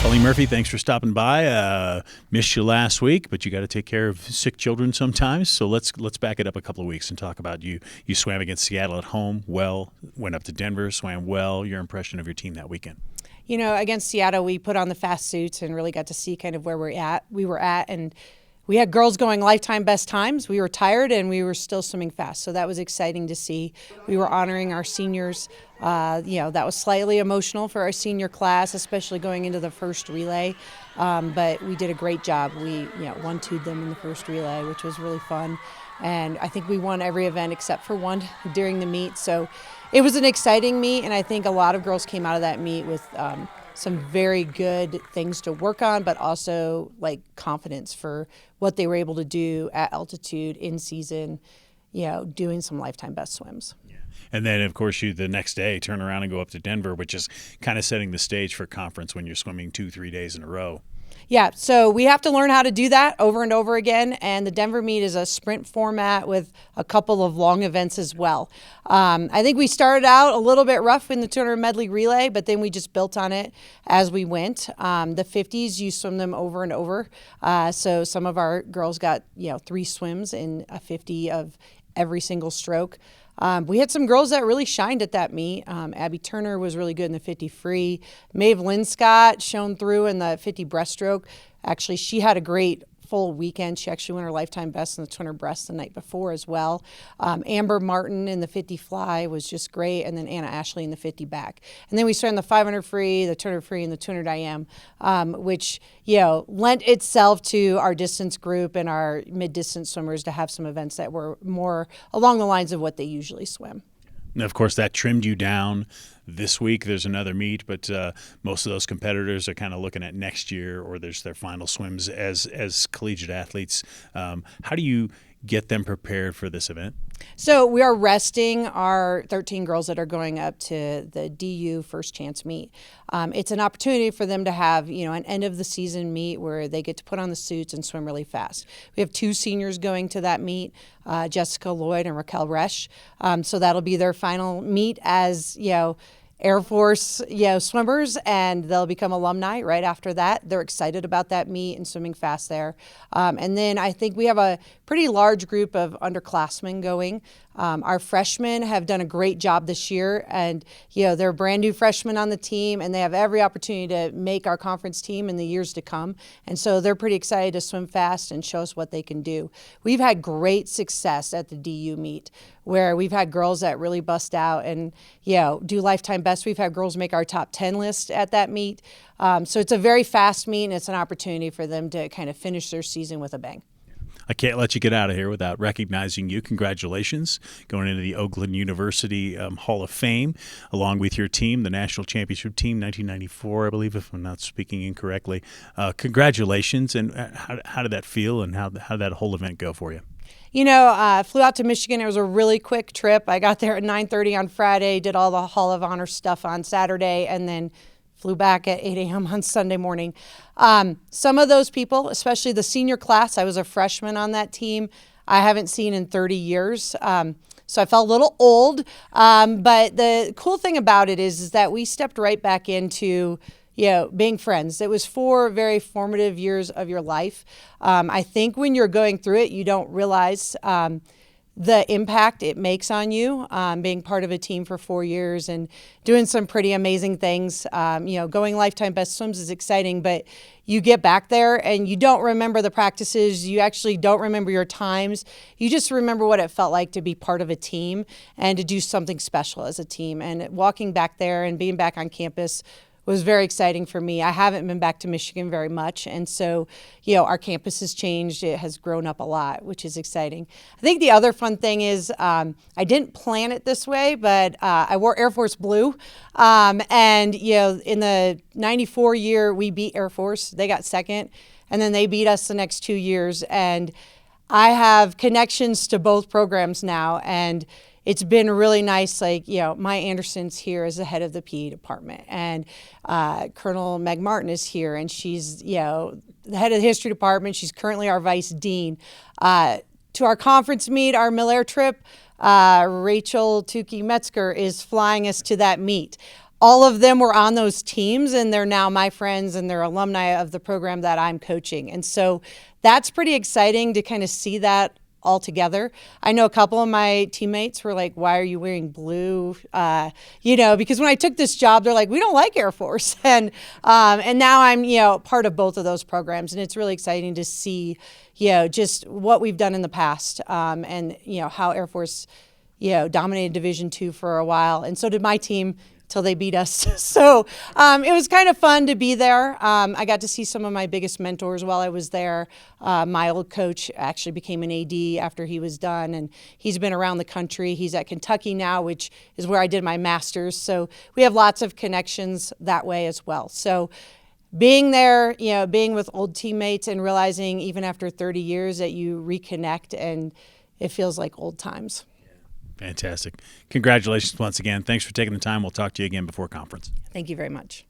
Colleen Murphy, thanks for stopping by. Missed you last week, but you got to take care of sick children sometimes. So let's back it up a couple of weeks and talk about you. You swam against Seattle at home well, went up to Denver, swam well. Your impression of your team that weekend? You know, against Seattle, we put on the fast suits and really got to see kind of where we were at, and we had girls going lifetime best times. We were tired, and we were still swimming fast, so that was exciting to see. We were honoring our seniors. That was slightly emotional for our senior class, especially going into the first relay, but we did a great job. We, one-two'd them in the first relay, which was really fun, and I think we won every event except for one during the meet, so it was an exciting meet, and I think a lot of girls came out of that meet with some very good things to work on, but also like confidence for what they were able to do at altitude in season, doing some lifetime best swims. Yeah. And then, of course, you the next day turn around and go up to Denver, which is kind of setting the stage for conference when you're swimming 2-3 days in a row. Yeah, so we have to learn how to do that over and over again, and the Denver meet is a sprint format with a couple of long events as well. I think we started out a little bit rough in the 200 medley relay, but then we just built on it as we went. The 50s, you swim them over and over, so some of our girls got 3 swims in a 50 of every single stroke. We had some girls that really shined at that meet. Abby Turner was really good in the 50 free. Maeve Linscott shone through in the 50 breaststroke. Actually, she had a great full weekend. She actually won her lifetime best in the 200 breast the night before as well. Amber Martin in the 50 fly was just great, and then Anna Ashley in the 50 back. And then we swam the 500 free, the 200 free, and the 200 IM, which lent itself to our distance group and our mid-distance swimmers to have some events that were more along the lines of what they usually swim. And of course, that trimmed you down. This week there's another meet, but most of those competitors are kind of looking at next year, or there's their final swims as collegiate athletes. How do you get them prepared for this event? So we are resting our 13 girls that are going up to the DU First Chance meet. It's an opportunity for them to have, an end of the season meet where they get to put on the suits and swim really fast. We have 2 seniors going to that meet, Jessica Lloyd and Raquel Resch. So that'll be their final meet as, Air Force, swimmers, and they'll become alumni right after that. They're excited about that meet and swimming fast there. And then I think we have a pretty large group of underclassmen going. Our freshmen have done a great job this year, and they're brand new freshmen on the team, and they have every opportunity to make our conference team in the years to come. And so they're pretty excited to swim fast and show us what they can do. We've had great success at the DU meet, where we've had girls that really bust out and do lifetime best. We've had girls make our top 10 list at that meet. So it's a very fast meet, and it's an opportunity for them to kind of finish their season with a bang. I can't let you get out of here without recognizing you. Congratulations going into the Oakland University Hall of Fame, along with your team, the national championship team, 1994, I believe, if I'm not speaking incorrectly. Congratulations, and how did that feel, and how did that whole event go for you? I flew out to Michigan. It was a really quick trip. I got there at 9:30 on Friday, did all the Hall of Honor stuff on Saturday, and then flew back at 8 a.m. on Sunday morning. Some of those people, especially the senior class, I was a freshman on that team, I haven't seen in 30 years. So I felt a little old. But the cool thing about it is that we stepped right back into being friends. It was 4 very formative years of your life. I think when you're going through it, you don't realize the impact it makes on you, being part of a team for 4 years and doing some pretty amazing things. Going lifetime best swims is exciting, but you get back there and you don't remember the practices. You actually don't remember your times. You just remember what it felt like to be part of a team and to do something special as a team. And walking back there and being back on campus was very exciting for me. I haven't been back to Michigan very much, and so our campus has changed. It has grown up a lot, which is exciting. I think the other fun thing is I didn't plan it this way, but I wore Air Force blue, and in the '94 year we beat Air Force. They got second, and then they beat us the next 2 years, and I have connections to both programs now, and it's been really nice. Maya Anderson's here as the head of the PE department, and Colonel Meg Martin is here, and she's, the head of the history department. She's currently our vice dean. To our conference meet, our Millaire trip, Rachel Tukey Metzger is flying us to that meet. all of them were on those teams, and they're now my friends and they're alumni of the program that I'm coaching. And so that's pretty exciting to kind of see that all together. I know a couple of my teammates were like, why are you wearing blue? Because when I took this job, they're like, we don't like Air Force. And now I'm, part of both of those programs. And it's really exciting to see, just what we've done in the past, and, how Air Force, dominated Division II for a while. And so did my team till they beat us. So it was kind of fun to be there. I got to see some of my biggest mentors while I was there. My old coach actually became an AD after he was done, and he's been around the country. He's at Kentucky now, which is where I did my master's. So we have lots of connections that way as well. So being there, being with old teammates and realizing even after 30 years that you reconnect and it feels like old times. Fantastic. Congratulations once again. Thanks for taking the time. We'll talk to you again before conference. Thank you very much.